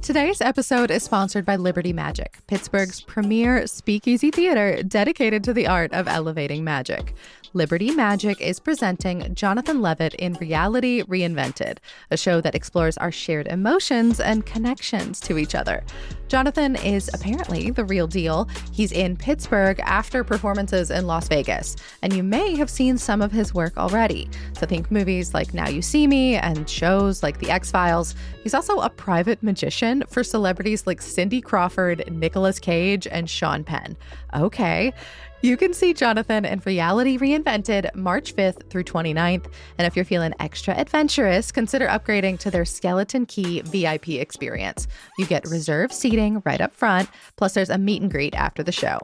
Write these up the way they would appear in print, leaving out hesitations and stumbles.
Today's episode is sponsored by Liberty Magic, Pittsburgh's premier speakeasy theater dedicated to the art of elevating magic. Liberty Magic is presenting Jonathan Levitt in Reality Reinvented, a show that explores our shared emotions and connections to each other. Jonathan is apparently the real deal. He's in Pittsburgh after performances in Las Vegas, and you may have seen some of his work already. So think movies like Now You See Me and shows like The X-Files. He's also a private magician for celebrities like Cindy Crawford, Nicolas Cage, and Sean Penn. Okay. You can see Jonathan in Reality Reinvented March 5th through 29th. And if you're feeling extra adventurous, consider upgrading to their Skeleton Key VIP experience. You get reserved seating right up front, plus there's a meet and greet after the show.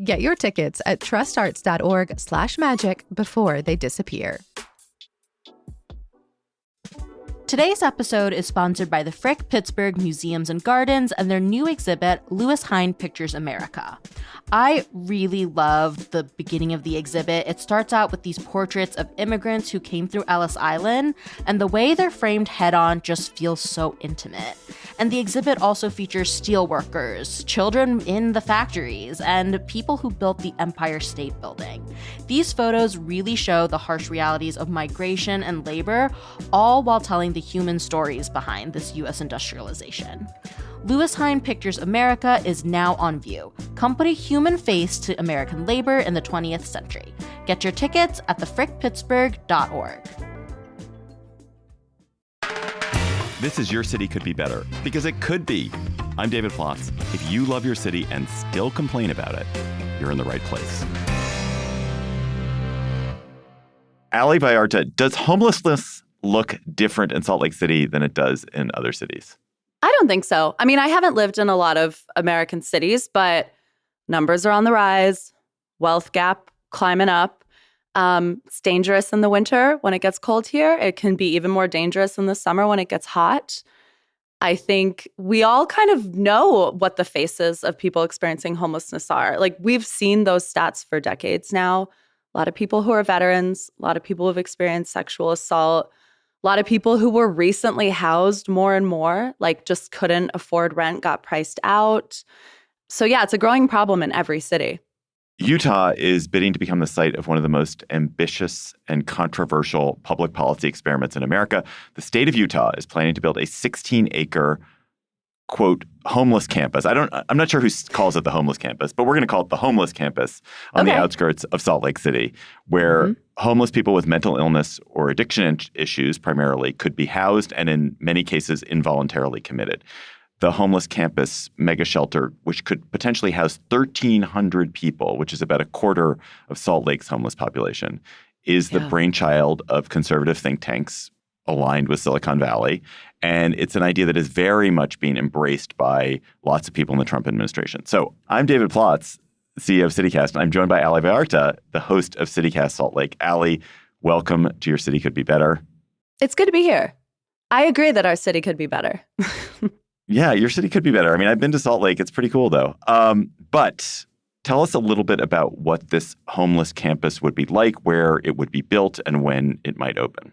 Get your tickets at trustarts.org/magic before they disappear. Today's episode is sponsored by the Frick Pittsburgh Museums and Gardens and their new exhibit, Lewis Hine Pictures America. I really loved the beginning of the exhibit. It starts out with these portraits of immigrants who came through Ellis Island, and the way they're framed head-on just feels so intimate. And the exhibit also features steel workers, children in the factories, and people who built the Empire State Building. These photos really show the harsh realities of migration and labor, all while telling the human stories behind this U.S. industrialization. Lewis Hine Pictures America is now on view. Come put a human face to American labor in the 20th century. Get your tickets at thefrickpittsburgh.org. This is Your City Could Be Better, because it could be. I'm David Plotz. If you love your city and still complain about it, you're in the right place. Ali Vallarta, does homelessness look different in Salt Lake City than it does in other cities? I don't think so. I mean, I haven't lived in a lot of American cities, but numbers are on the rise, wealth gap climbing up. It's dangerous in the winter when it gets cold here. It can be even more dangerous in the summer when it gets hot. I think we all kind of know what the faces of people experiencing homelessness are. Like, we've seen those stats for decades now. A lot of people who are veterans, a lot of people who've experienced sexual assault, a lot of people who were recently housed more and more, like just couldn't afford rent, got priced out. So yeah, it's a growing problem in every city. Utah is bidding to become the site of one of the most ambitious and controversial public policy experiments in America. The state of Utah is planning to build a 16-acre, quote, homeless campus. I'm not sure who calls it the homeless campus, but we're going to call it the homeless campus on the outskirts of Salt Lake City, where homeless people with mental illness or addiction issues primarily could be housed and in many cases involuntarily committed. The homeless campus mega shelter, which could potentially house 1,300 people, which is about a quarter of Salt Lake's homeless population, is the brainchild of conservative think tanks aligned with Silicon Valley. And it's an idea that is very much being embraced by lots of people in the Trump administration. So I'm David Plotz, CEO of CityCast, and I'm joined by Ali Vallarta, the host of CityCast Salt Lake. Ali, welcome to Your City Could Be Better. It's good to be here. I agree that our city could be better. Yeah, your city could be better. I mean, I've been to Salt Lake. It's pretty cool, though. But tell us a little bit about what this homeless campus would be like, where it would be built, and when it might open.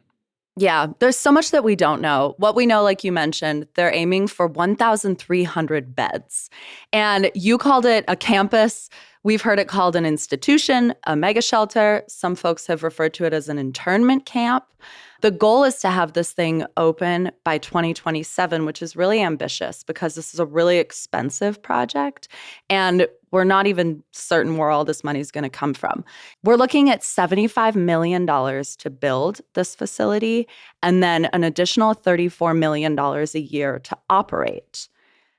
Yeah, there's so much that we don't know. What we know, like you mentioned, they're aiming for 1,300 beds. And you called it a campus. We've heard it called an institution, a mega shelter. Some folks have referred to it as an internment camp. The goal is to have this thing open by 2027, which is really ambitious because this is a really expensive project. And we're not even certain where all this money is going to come from. We're looking at $75 million to build this facility and then an additional $34 million a year to operate.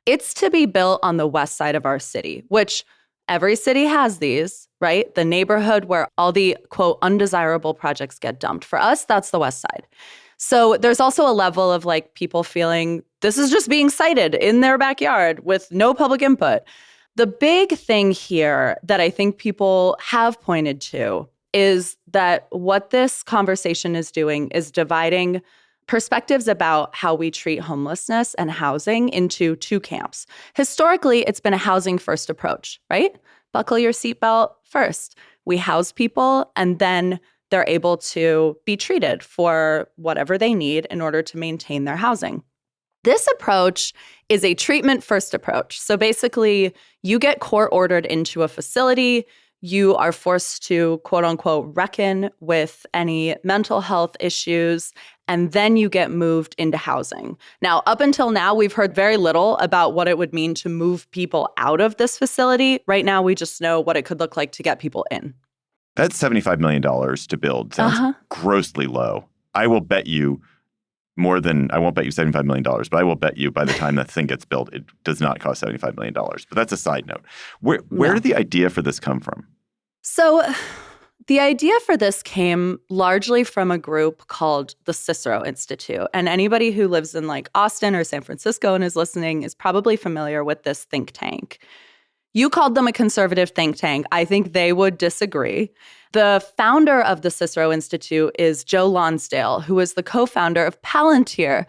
It's to be built on the west side of our city, which every city has these, right? The neighborhood where all the, quote, undesirable projects get dumped. For us, that's the west side. So there's also a level of like people feeling this is just being sited in their backyard with no public input. The big thing here that I think people have pointed to is that what this conversation is doing is dividing perspectives about how we treat homelessness and housing into two camps. Historically, it's been a housing-first approach, right? Buckle your seatbelt first. We house people, and then they're able to be treated for whatever they need in order to maintain their housing. This approach is a treatment-first approach. So basically, you get court-ordered into a facility. You are forced to, quote unquote, reckon with any mental health issues, and then you get moved into housing. Now, up until now, we've heard very little about what it would mean to move people out of this facility. Right now, we just know what it could look like to get people in. That's $75 million to build. Sounds grossly low. I will bet you I won't bet you $75 million, but I will bet you by the time that thing gets built, it does not cost $75 million. But that's a side note. Where did the idea for this come from? So the idea for this came largely from a group called the Cicero Institute. And anybody who lives in like Austin or San Francisco and is listening is probably familiar with this think tank. You called them a conservative think tank. I think they would disagree. The founder of the Cicero Institute is Joe Lonsdale, who is the co-founder of Palantir.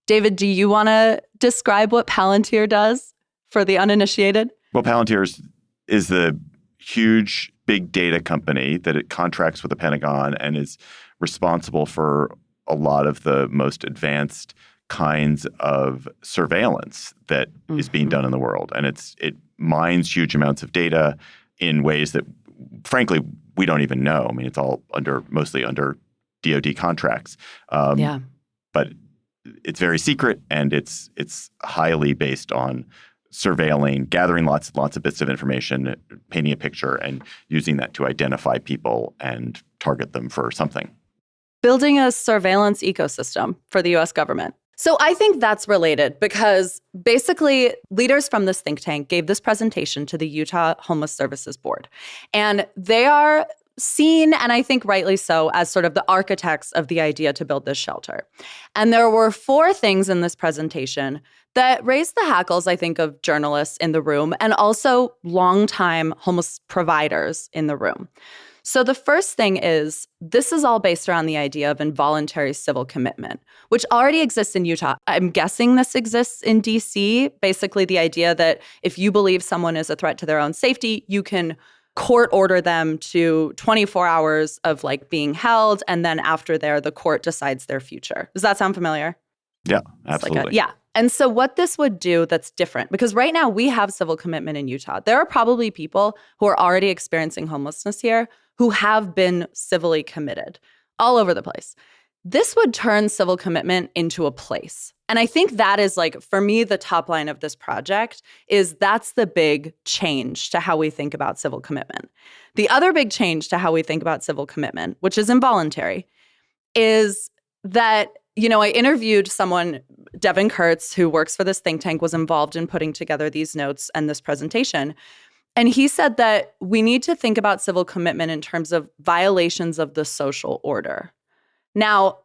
David, do you want to describe what Palantir does for the uninitiated? Well, Palantir is the huge big data company that it contracts with the Pentagon and is responsible for a lot of the most advanced kinds of surveillance that is being done in the world. And it mines huge amounts of data in ways that, frankly, we don't even know. I mean, it's all mostly under DoD contracts. But it's very secret, and it's highly based on surveilling, gathering lots of bits of information, painting a picture, and using that to identify people and target them for something. Building a surveillance ecosystem for the U.S. government. So I think that's related because basically leaders from this think tank gave this presentation to the Utah Homeless Services Board. And they are seen, and I think rightly so, as sort of the architects of the idea to build this shelter. And there were 4 things in this presentation that raised the hackles, I think, of journalists in the room and also longtime homeless providers in the room. So the first thing is, this is all based around the idea of involuntary civil commitment, which already exists in Utah. I'm guessing this exists in D.C., basically the idea that if you believe someone is a threat to their own safety, you can court order them to 24 hours of like being held, and then after the court decides their future. Does that sound familiar? Yeah, absolutely. Yeah. And so what this would do that's different, because right now we have civil commitment in Utah. There are probably people who are already experiencing homelessness here who have been civilly committed all over the place. This would turn civil commitment into a place. And I think that is like, for me, the top line of this project is that's the big change to how we think about civil commitment. The other big change to how we think about civil commitment, which is involuntary, is that, I interviewed someone, Devin Kurtz, who works for this think tank, was involved in putting together these notes and this presentation. And he said that we need to think about civil commitment in terms of violations of the social order. Now,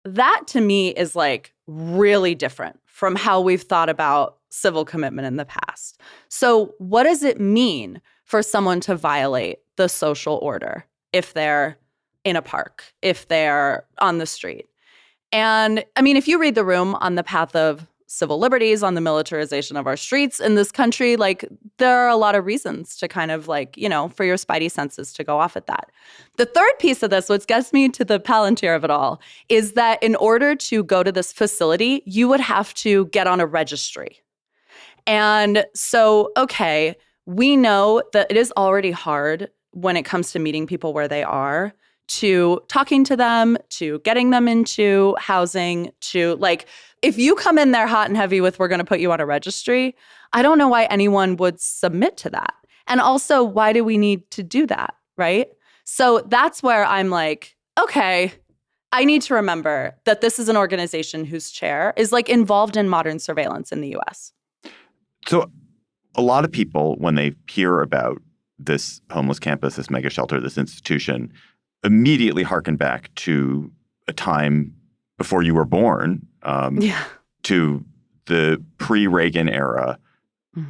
that to me is like really different from how we've thought about civil commitment in the past. So what does it mean for someone to violate the social order if they're in a park, if they're on the street? And I mean, if you read The Room on the path of civil liberties, on the militarization of our streets in this country, like there are a lot of reasons to kind of like, for your spidey senses to go off at that. The third piece of this, which gets me to the Palantir of it all, is that in order to go to this facility, you would have to get on a registry. And so, okay, we know that it is already hard when it comes to meeting people where they are, to talking to them, to getting them into housing, to like, if you come in there hot and heavy with, we're going to put you on a registry, I don't know why anyone would submit to that. And also, why do we need to do that, right? So that's where I'm like, okay, I need to remember that this is an organization whose chair is like involved in modern surveillance in the US. So a lot of people, when they hear about this homeless campus, this mega shelter, this institution, immediately harken back to a time before you were born, to the pre-Reagan era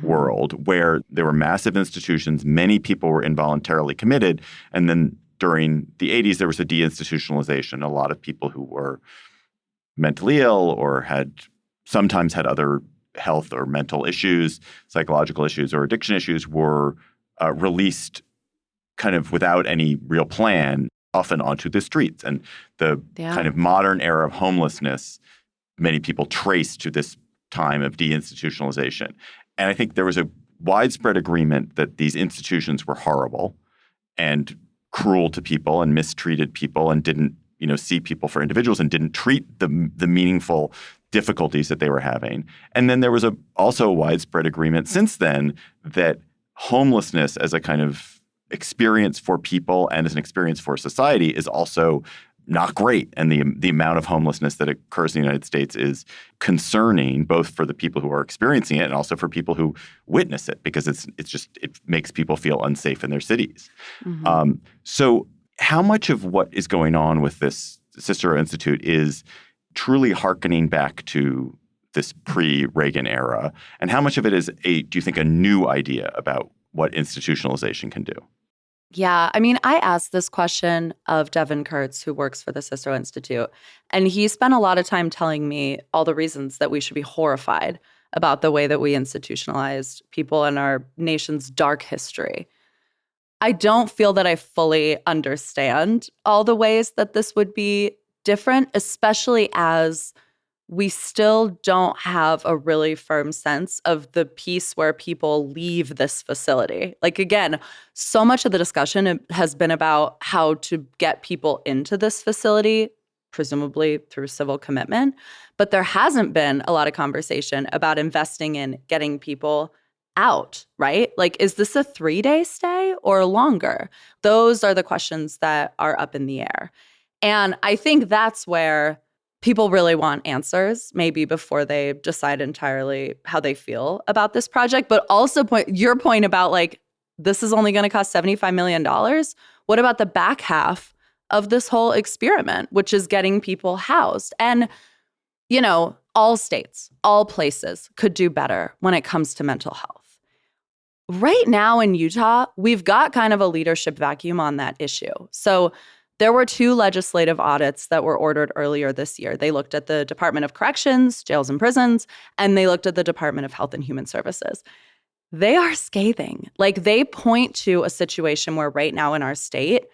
world where there were massive institutions, many people were involuntarily committed, and then during the 80s there was a deinstitutionalization. A lot of people who were mentally ill or sometimes had other health or mental issues, psychological issues or addiction issues were released kind of without any real plan, often onto the streets. And the kind of modern era of homelessness, many people trace to this time of deinstitutionalization. And I think there was a widespread agreement that these institutions were horrible and cruel to people and mistreated people and didn't, see people for individuals and didn't treat the meaningful difficulties that they were having. And then there was also a widespread agreement since then that homelessness as a kind of experience for people and as an experience for society is also not great. And the amount of homelessness that occurs in the United States is concerning, both for the people who are experiencing it and also for people who witness it, because it makes people feel unsafe in their cities. Mm-hmm. So how much of what is going on with this Cicero Institute is truly hearkening back to this pre-Reagan era, and how much of it is do you think, a new idea about what institutionalization can do? Yeah, I mean, I asked this question of Devin Kurtz, who works for the Cicero Institute, and he spent a lot of time telling me all the reasons that we should be horrified about the way that we institutionalized people in our nation's dark history. I don't feel that I fully understand all the ways that this would be different, especially as we still don't have a really firm sense of the piece where people leave this facility. Like, again, so much of the discussion has been about how to get people into this facility, presumably through civil commitment. But there hasn't been a lot of conversation about investing in getting people out, right? Like, is this a 3-day stay or longer? Those are the questions that are up in the air. And I think that's where people really want answers, maybe before they decide entirely how they feel about this project. But also your point about, like, this is only going to cost $75 million. What about the back half of this whole experiment, which is getting people housed? And, all states, all places could do better when it comes to mental health. Right now in Utah, we've got kind of a leadership vacuum on that issue. So there were 2 legislative audits that were ordered earlier this year. They looked at the Department of Corrections, jails and prisons, and they looked at the Department of Health and Human Services. They are scathing. Like, they point to a situation where right now in our state,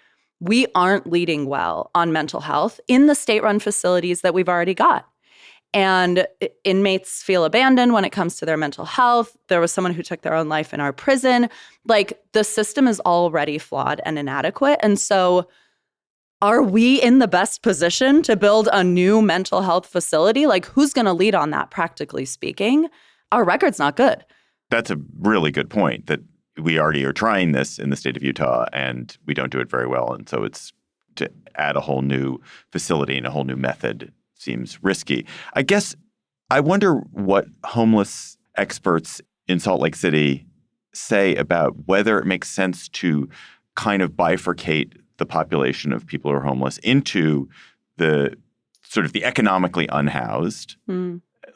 we aren't leading well on mental health in the state-run facilities that we've already got. And inmates feel abandoned when it comes to their mental health. There was someone who took their own life in our prison. Like, the system is already flawed and inadequate. And so are we in the best position to build a new mental health facility? Like, who's going to lead on that, practically speaking? Our record's not good. That's a really good point, that we already are trying this in the state of Utah and we don't do it very well. And so it's to add a whole new facility and a whole new method seems risky. I guess I wonder what homeless experts in Salt Lake City say about whether it makes sense to kind of bifurcate the population of people who are homeless into the sort of the economically unhoused,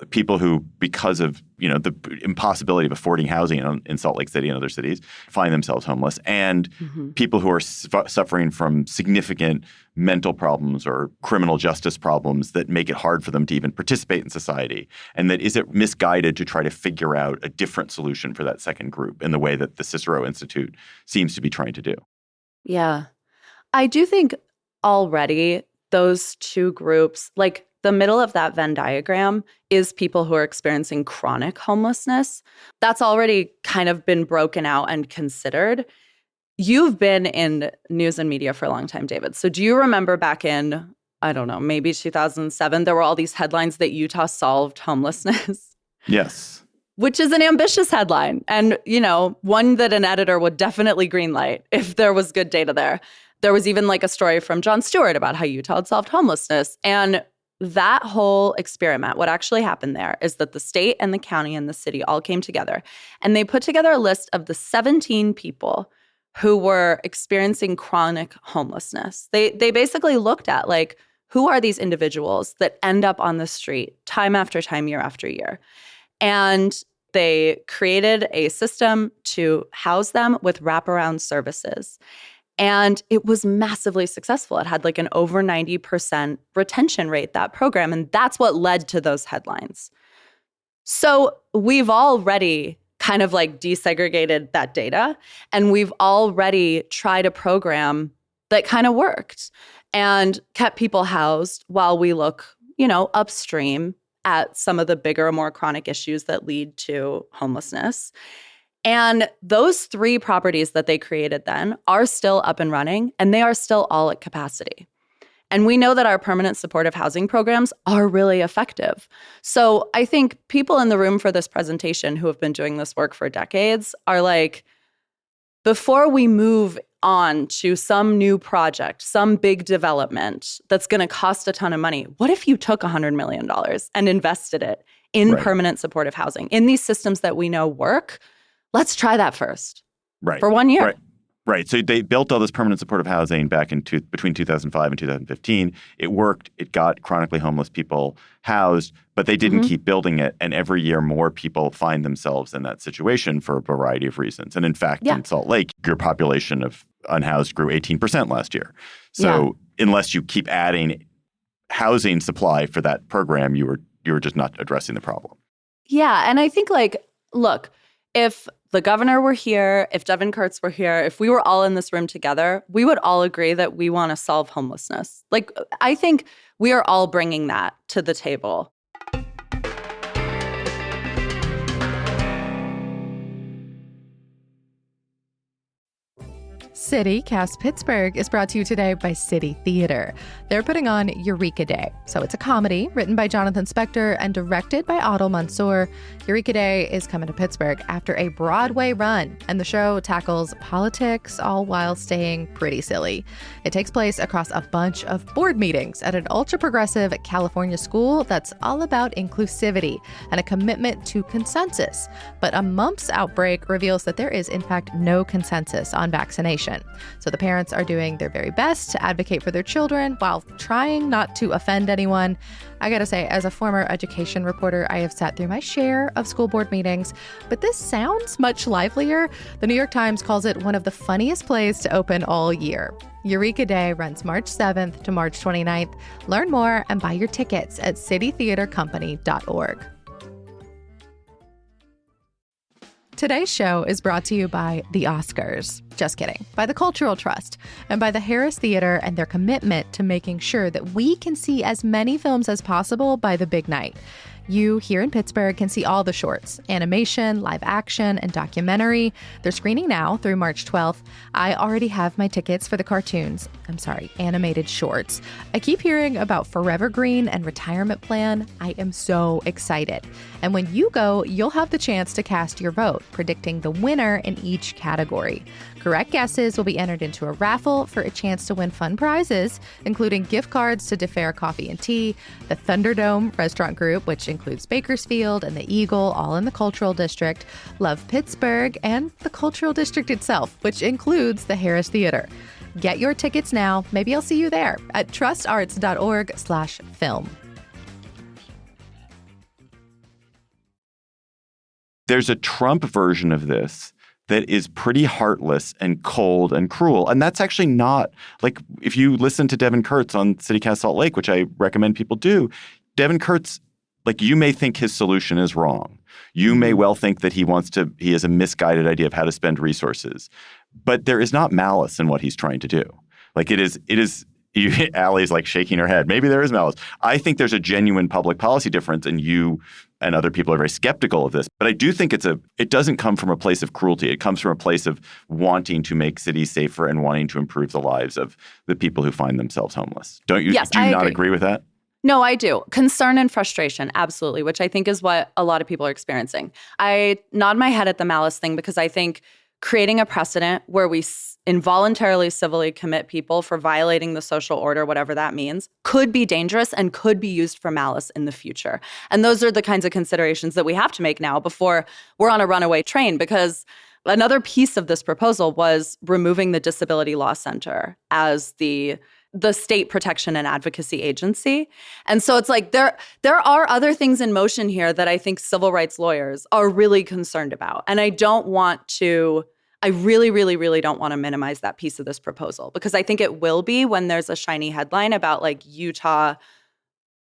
people who, because of, the impossibility of affording housing in Salt Lake City and other cities, find themselves homeless, and people who are suffering from significant mental problems or criminal justice problems that make it hard for them to even participate in society. And that, is it misguided to try to figure out a different solution for that second group in the way that the Cicero Institute seems to be trying to do? Yeah. I do think already those 2 groups, like, the middle of that Venn diagram is people who are experiencing chronic homelessness. That's already kind of been broken out and considered. You've been in news and media for a long time, David. So do you remember back in, I don't know, maybe 2007, there were all these headlines that Utah solved homelessness? Yes. Which is an ambitious headline. And, one that an editor would definitely greenlight if there was good data there. There was even like a story from Jon Stewart about how Utah had solved homelessness. And that whole experiment, what actually happened there is that the state and the county and the city all came together and they put together a list of the 17 people who were experiencing chronic homelessness. They basically looked at, like, who are these individuals that end up on the street time after time, year after year? And they created a system to house them with wraparound services. And it was massively successful. It had like an over 90% retention rate, that program. And that's what led to those headlines. So we've already kind of like desegregated that data. And we've already tried a program that kind of worked and kept people housed while we look, upstream at some of the bigger, more chronic issues that lead to homelessness. And those 3 properties that they created then are still up and running, and they are still all at capacity. And we know that our permanent supportive housing programs are really effective. So I think people in the room for this presentation who have been doing this work for decades are like, before we move on to some new project, some big development that's going to cost a ton of money, what if you took $100 million and invested it in permanent supportive housing, in these systems that we know work? Let's try that first. For 1 year. Right. So they built all this permanent supportive housing back in between 2005 and 2015. It worked. It got chronically homeless people housed, but they didn't keep building it. And every year more people find themselves in that situation for a variety of reasons. And in fact, in Salt Lake, your population of unhoused grew 18% last year. So unless you keep adding housing supply for that program, you were just not addressing the problem. Yeah. And I think, like, look, if the governor were here, if Devin Kurtz were here, if we were all in this room together, we would all agree that we want to solve homelessness. Like, I think we are all bringing that to the table. City Cast Pittsburgh is brought to you today by City Theater. They're putting on Eureka Day. So it's a comedy written by Jonathan Spector and directed by Adil Mansour. Eureka Day is coming to Pittsburgh after a Broadway run, and the show tackles politics all while staying pretty silly. It takes place across a bunch of board meetings at an ultra-progressive California school that's all about inclusivity and a commitment to consensus. But a mumps outbreak reveals that there is, in fact, no consensus on vaccination. So the parents are doing their very best to advocate for their children while trying not to offend anyone. I gotta say, as a former education reporter, I have sat through my share of school board meetings, but this sounds much livelier. The New York Times calls it one of the funniest plays to open all year. Eureka Day runs March 7th to March 29th. Learn more and buy your tickets at citytheatercompany.org. Today's show is brought to you by the Oscars. Just kidding. By the Cultural Trust and by the Harris Theater and their commitment to making sure that we can see as many films as possible by the big night. You here in Pittsburgh can see all the shorts, animation, live action, and documentary. They're screening now through March 12th. I already have my tickets for the animated shorts. I keep hearing about Forever Green and Retirement Plan. I am so excited. And when you go, you'll have the chance to cast your vote, predicting the winner in each category. Correct guesses will be entered into a raffle for a chance to win fun prizes, including gift cards to DeFair Coffee and Tea, the Thunderdome Restaurant Group, which includes Bakersfield and the Eagle, all in the Cultural District, Love Pittsburgh, and the Cultural District itself, which includes the Harris Theater. Get your tickets now. Maybe I'll see you there at trustarts.org/film. There's a Trump version of this that is pretty heartless and cold and cruel. And that's actually not, like, if you listen to Devin Kurtz on CityCast Salt Lake, which I recommend people do, Devin Kurtz, like, you may think his solution is wrong. You may well think that he has a misguided idea of how to spend resources. But there is not malice in what he's trying to do. Like, it is, Allie's like shaking her head. Maybe there is malice. I think there's a genuine public policy difference, and you and other people are very skeptical of this. But I do think it doesn't come from a place of cruelty. It comes from a place of wanting to make cities safer and wanting to improve the lives of the people who find themselves homeless. Don't you? Yes, do you not agree with that? No, I do. Concern and frustration, absolutely, which I think is what a lot of people are experiencing. I nod my head at the malice thing because I think creating a precedent where we involuntarily civilly commit people for violating the social order, whatever that means, could be dangerous and could be used for malice in the future. And those are the kinds of considerations that we have to make now before we're on a runaway train, because another piece of this proposal was removing the Disability Law Center as the state protection and advocacy agency. And so it's like there are other things in motion here that I think civil rights lawyers are really concerned about. And I really, really, really don't want to minimize that piece of this proposal, because I think it will be when there's a shiny headline about, like, Utah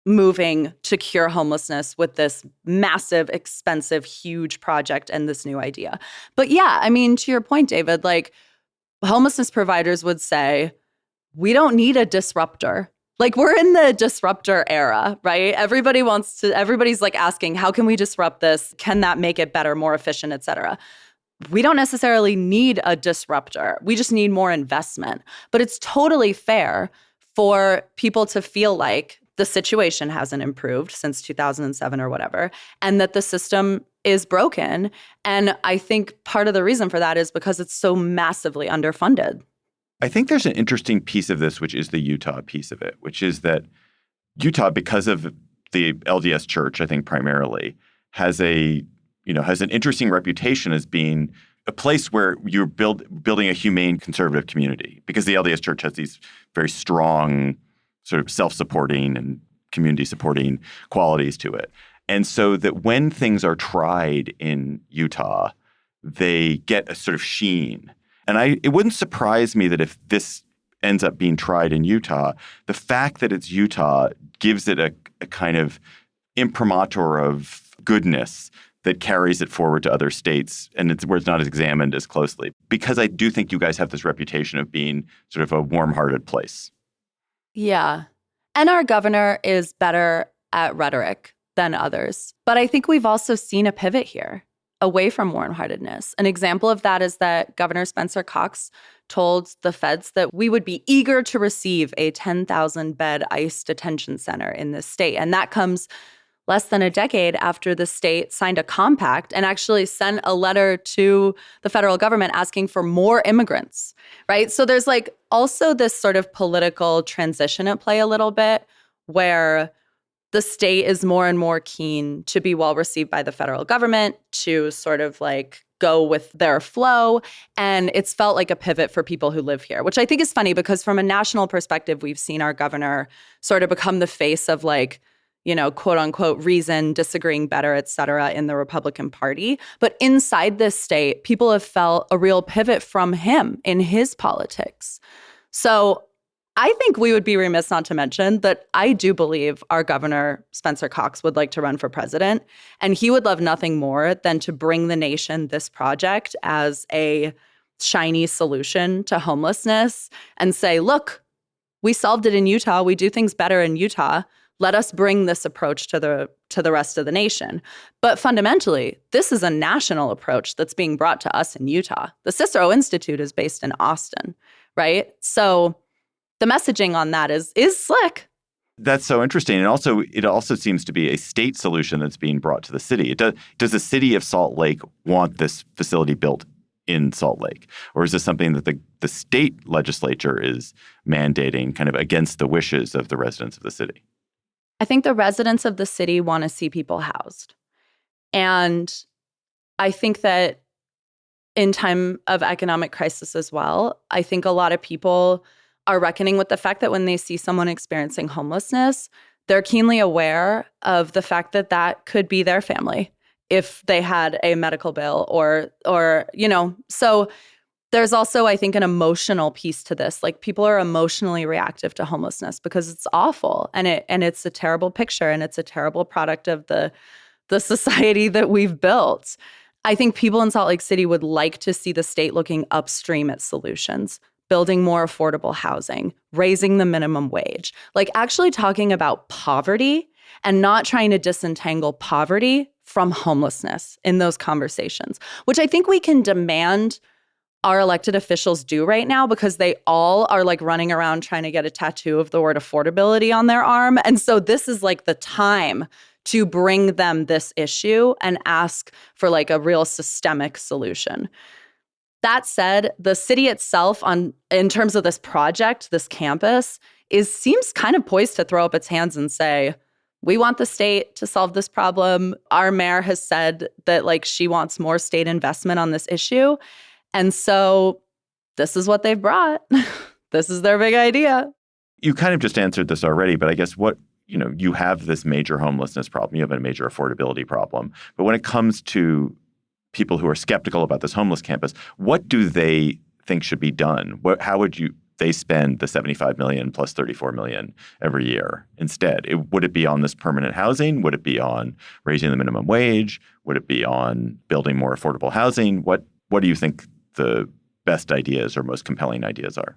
moving to cure homelessness with this massive, expensive, huge project and this new idea. But yeah, I mean, to your point, David, like, homelessness providers would say, we don't need a disruptor Like, we're in the disruptor era, right? Everybody's like asking, how can we disrupt this? Can that make it better, more efficient, et cetera? We don't necessarily need a disruptor. We just need more investment. But it's totally fair for people to feel like the situation hasn't improved since 2007 or whatever, and that the system is broken. And I think part of the reason for that is because it's so massively underfunded. I think there's an interesting piece of this, which is the Utah piece of it, which is that Utah, because of the LDS Church, I think primarily, has an interesting reputation as being a place where you're building a humane conservative community, because the LDS Church has these very strong sort of self-supporting and community-supporting qualities to it. And so that when things are tried in Utah, they get a sort of sheen. And it wouldn't surprise me that if this ends up being tried in Utah, the fact that it's Utah gives it a kind of imprimatur of goodness that carries it forward to other states, and where it's not examined as closely. Because I do think you guys have this reputation of being sort of a warm-hearted place. Yeah. And our governor is better at rhetoric than others. But I think we've also seen a pivot here away from warm-heartedness. An example of that is that Governor Spencer Cox told the feds that we would be eager to receive a 10,000-bed ICE detention center in this state. And that comes less than a decade after the state signed a compact and actually sent a letter to the federal government asking for more immigrants, right? So there's like also this sort of political transition at play a little bit, where the state is more and more keen to be well received by the federal government, to sort of like go with their flow. And it's felt like a pivot for people who live here, which I think is funny because from a national perspective, we've seen our governor sort of become the face of like, you know, quote unquote, reason, disagreeing better, et cetera, in the Republican Party. But inside this state, people have felt a real pivot from him in his politics. So I think we would be remiss not to mention that I do believe our governor, Spencer Cox, would like to run for president. And he would love nothing more than to bring the nation this project as a shiny solution to homelessness and say, look, we solved it in Utah. We do things better in Utah. Let us bring this approach to the rest of the nation. But fundamentally, this is a national approach that's being brought to us in Utah. The Cicero Institute is based in Austin, right? So the messaging on that is slick. That's so interesting. And it also seems to be a state solution that's being brought to the city. Does the city of Salt Lake want this facility built in Salt Lake? Or is this something that the state legislature is mandating kind of against the wishes of the residents of the city? I think the residents of the city want to see people housed. And I think that in time of economic crisis as well, I think a lot of people are reckoning with the fact that when they see someone experiencing homelessness, they're keenly aware of the fact that that could be their family if they had a medical bill or you know. So there's also, I think, an emotional piece to this. Like, people are emotionally reactive to homelessness because it's awful and it's a terrible picture and it's a terrible product of the society that we've built. I think people in Salt Lake City would like to see the state looking upstream at solutions, building more affordable housing, raising the minimum wage, like actually talking about poverty and not trying to disentangle poverty from homelessness in those conversations, which I think we can demand our elected officials do right now because they all are like running around trying to get a tattoo of the word affordability on their arm. And so this is like the time to bring them this issue and ask for like a real systemic solution. That said, the city itself in terms of this project, this campus, seems kind of poised to throw up its hands and say, we want the state to solve this problem. Our mayor has said that like she wants more state investment on this issue. And so this is what they've brought. This is their big idea. You kind of just answered this already, but I guess you have this major homelessness problem. You have a major affordability problem. But when it comes to people who are skeptical about this homeless campus, what do they think should be done? How would they spend the $75 million plus $34 million every year instead? Would it be on this permanent housing? Would it be on raising the minimum wage? Would it be on building more affordable housing? What do you think the best ideas or most compelling ideas are?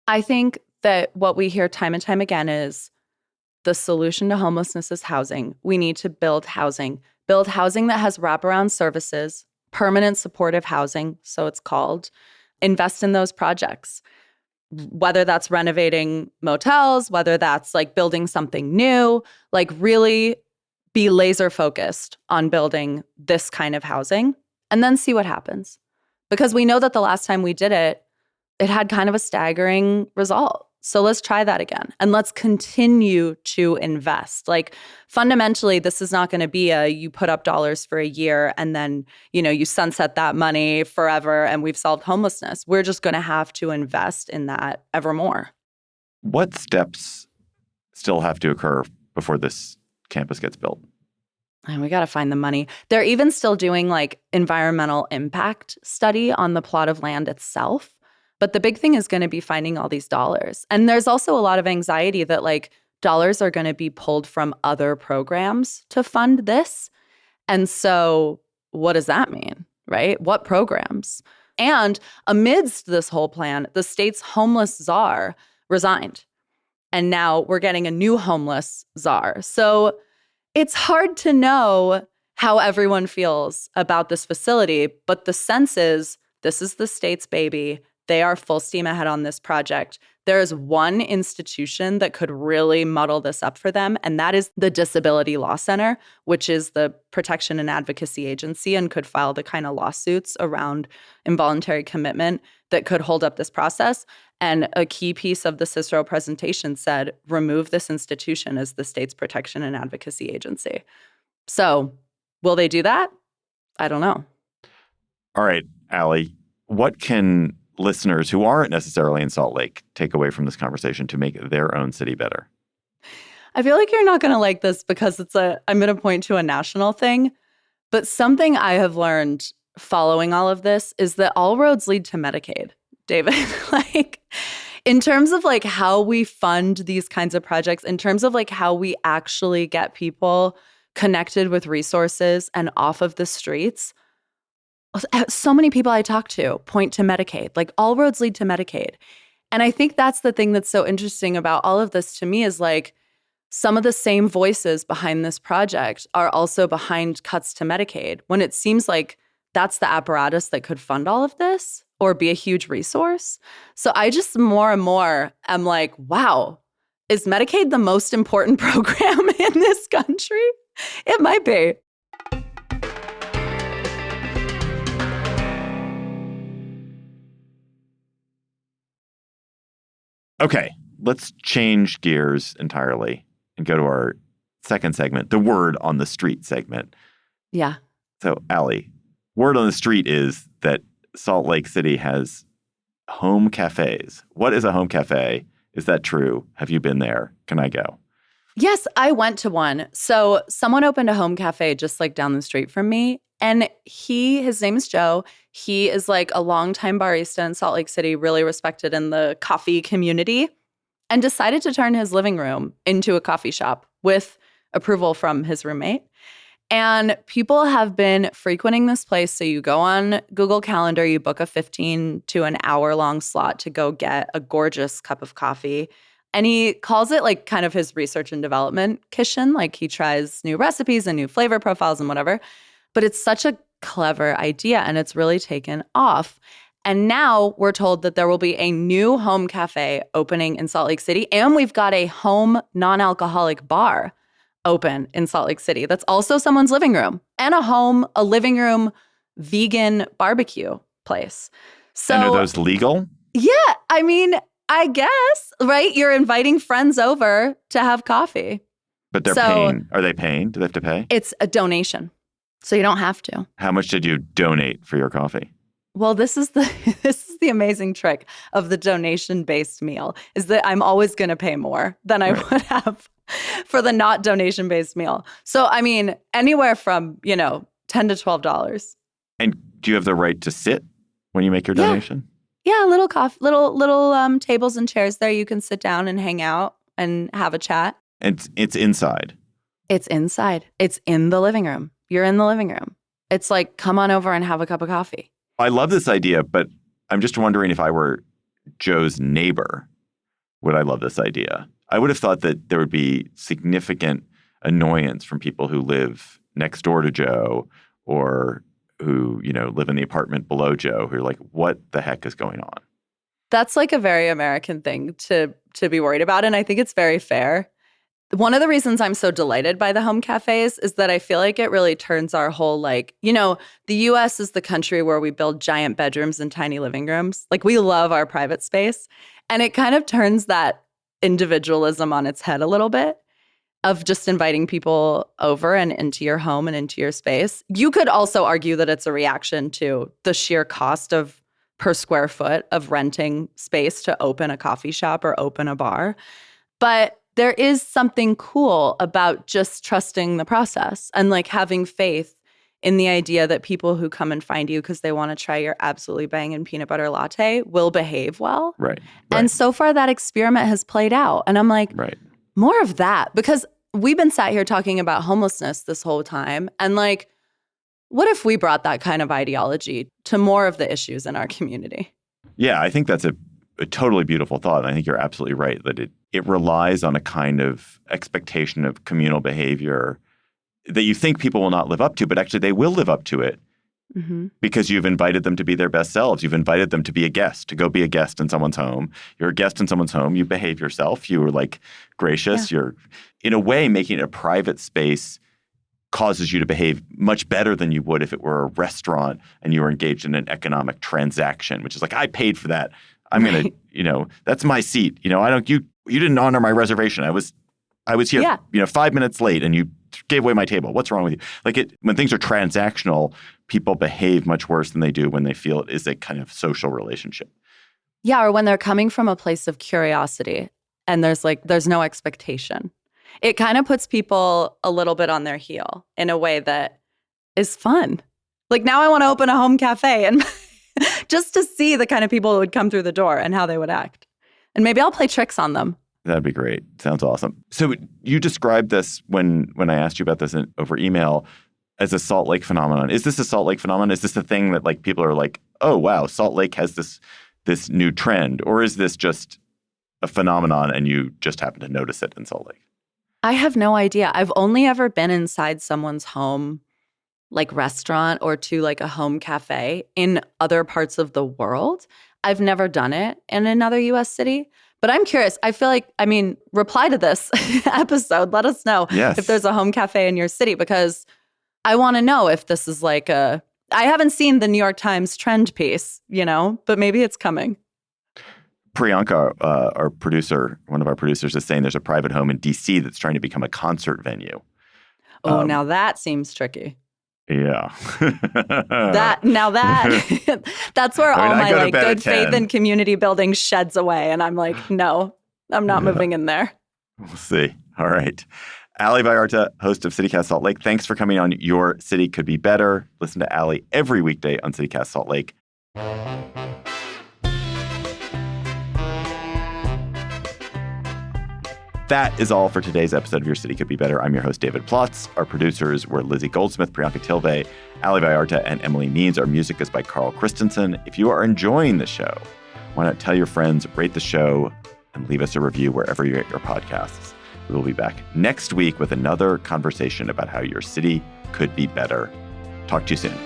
I think that what we hear time and time again is the solution to homelessness is housing. We need to build housing that has wraparound services, permanent supportive housing, so it's called. Invest in those projects, whether that's renovating motels, whether that's like building something new, like really be laser focused on building this kind of housing and then see what happens. Because we know that the last time we did it, it had kind of a staggering result. So let's try that again. And let's continue to invest. Like fundamentally, this is not going to be you put up dollars for a year and then, you sunset that money forever and we've solved homelessness. We're just going to have to invest in that ever more. What steps still have to occur before this campus gets built? And we got to find the money. They're even still doing like environmental impact study on the plot of land itself. But the big thing is going to be finding all these dollars. And there's also a lot of anxiety that like dollars are going to be pulled from other programs to fund this. And so what does that mean, right? What programs? And amidst this whole plan, the state's homeless czar resigned. And now we're getting a new homeless czar. So it's hard to know how everyone feels about this facility, but the sense is this is the state's baby. They are full steam ahead on this project. There is one institution that could really muddle this up for them, and that is the Disability Law Center, which is the protection and advocacy agency and could file the kind of lawsuits around involuntary commitment that could hold up this process. And a key piece of the Cicero presentation said, remove this institution as the state's protection and advocacy agency. So will they do that? I don't know. All right, Allie, what can listeners who aren't necessarily in Salt Lake take away from this conversation to make their own city better? I feel like you're not going to like this because I'm going to point to a national thing. But something I have learned following all of this is that all roads lead to Medicaid, David. Like in terms of like how we fund these kinds of projects, in terms of like how we actually get people connected with resources and off of the streets, so many people I talk to point to Medicaid, like all roads lead to Medicaid. And I think that's the thing that's so interesting about all of this to me is like some of the same voices behind this project are also behind cuts to Medicaid when it seems like that's the apparatus that could fund all of this or be a huge resource. So I just more and more am like, wow, is Medicaid the most important program in this country? It might be. Okay, let's change gears entirely and go to our second segment, the word on the street segment. Yeah. So, Allie, word on the street is that Salt Lake City has home cafes. What is a home cafe? Is that true? Have you been there? Can I go? Yes, I went to one. So someone opened a home cafe just like down the street from me. And his name is Joe. He is like a longtime barista in Salt Lake City, really respected in the coffee community, and decided to turn his living room into a coffee shop with approval from his roommate. And people have been frequenting this place. So you go on Google Calendar, you book a 15 to an hour long slot to go get a gorgeous cup of coffee. And he calls it like kind of his research and development kitchen. Like he tries new recipes and new flavor profiles and whatever. But it's such a clever idea and it's really taken off. And now we're told that there will be a new home cafe opening in Salt Lake City. And we've got a home non-alcoholic bar open in Salt Lake City. That's also someone's living room and a living room vegan barbecue place. So, and are those legal? Yeah. I mean, I guess, right? You're inviting friends over to have coffee. But they're paying. Are they paying? Do they have to pay? It's a donation. So you don't have to. How much did you donate for your coffee? Well, this is the amazing trick of the donation-based meal is that I'm always going to pay more than I would have for the not donation-based meal. So, I mean, anywhere from, $10 to $12. And do you have the right to sit when you make your donation? Yeah, little tables and chairs there. You can sit down and hang out and have a chat. And it's inside. It's inside. It's in the living room. You're in the living room. It's like, come on over and have a cup of coffee. I love this idea, but I'm just wondering if I were Joe's neighbor, would I love this idea. I would have thought that there would be significant annoyance from people who live next door to Joe or who, live in the apartment below Joe, who are like, what the heck is going on? That's like a very American thing to be worried about. And I think it's very fair. One of the reasons I'm so delighted by the home cafes is that I feel like it really turns our whole the US is the country where we build giant bedrooms and tiny living rooms. Like we love our private space. And it kind of turns that individualism on its head a little bit of just inviting people over and into your home and into your space. You could also argue that it's a reaction to the sheer cost of per square foot of renting space to open a coffee shop or open a bar. But there is something cool about just trusting the process and having faith in the idea that people who come and find you because they want to try your absolutely banging peanut butter latte will behave well. Right. And so far that experiment has played out. And I'm like, right. More of that. Because we've been sat here talking about homelessness this whole time. And what if we brought that kind of ideology to more of the issues in our community? Yeah, I think that's a totally beautiful thought. And I think you're absolutely right that it relies on a kind of expectation of communal behavior that you think people will not live up to, but actually they will live up to it because you've invited them to be their best selves. You've invited them to be a guest, to go be a guest in someone's home. You're a guest in someone's home. You behave yourself. You are gracious. Yeah. You're, in a way, making it a private space causes you to behave much better than you would if it were a restaurant and you were engaged in an economic transaction, which is I paid for that. I'm going to, that's my seat. You didn't honor my reservation. I was here, 5 minutes late and you gave away my table. What's wrong with you? When things are transactional, people behave much worse than they do when they feel it is a kind of social relationship. Yeah, or when they're coming from a place of curiosity and there's no expectation. It kind of puts people a little bit on their heel in a way that is fun. Now I want to open a home cafe and just to see the kind of people who would come through the door and how they would act. And maybe I'll play tricks on them. That'd be great. Sounds awesome. So you described this when I asked you about this over email as a Salt Lake phenomenon. Is this a Salt Lake phenomenon? Is this a thing that people are like, oh, wow, Salt Lake has this new trend? Or is this just a phenomenon and you just happen to notice it in Salt Lake? I have no idea. I've only ever been inside someone's home, restaurant or to a home cafe in other parts of the world. I've never done it in another U.S. city. But I'm curious. I feel reply to this episode. Let us know if there's a home cafe in your city, because I want to know if this is I haven't seen the New York Times trend piece, but maybe it's coming. Priyanka, our producer, one of our producers, is saying there's a private home in D.C. that's trying to become a concert venue. Oh, now that seems tricky. Yeah. That's where all my good faith in community building sheds away. And I'm no, I'm not moving in there. We'll see. All right. Ali Vallarta, host of CityCast Salt Lake. Thanks for coming on Your City Could Be Better. Listen to Ali every weekday on CityCast Salt Lake. That is all for today's episode of Your City Could Be Better. I'm your host, David Plotz. Our producers were Lizzie Goldsmith, Priyanka Tilve, Ali Vallarta, and Emily Means. Our music is by Carl Christensen. If you are enjoying the show, why not tell your friends, rate the show, and leave us a review wherever you get your podcasts. We will be back next week with another conversation about how your city could be better. Talk to you soon.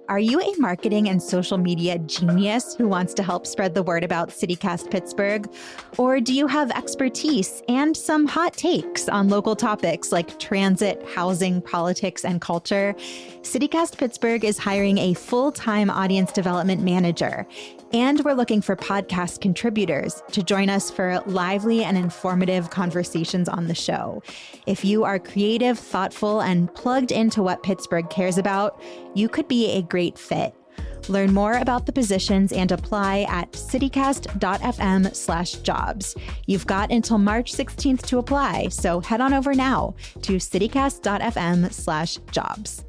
Are you a marketing and social media genius who wants to help spread the word about CityCast Pittsburgh? Or do you have expertise and some hot takes on local topics like transit, housing, politics, and culture? CityCast Pittsburgh is hiring a full-time audience development manager. And we're looking for podcast contributors to join us for lively and informative conversations on the show. If you are creative, thoughtful, and plugged into what Pittsburgh cares about, you could be a great fit. Learn more about the positions and apply at citycast.fm/jobs. You've got until March 16th to apply, so head on over now to citycast.fm/jobs.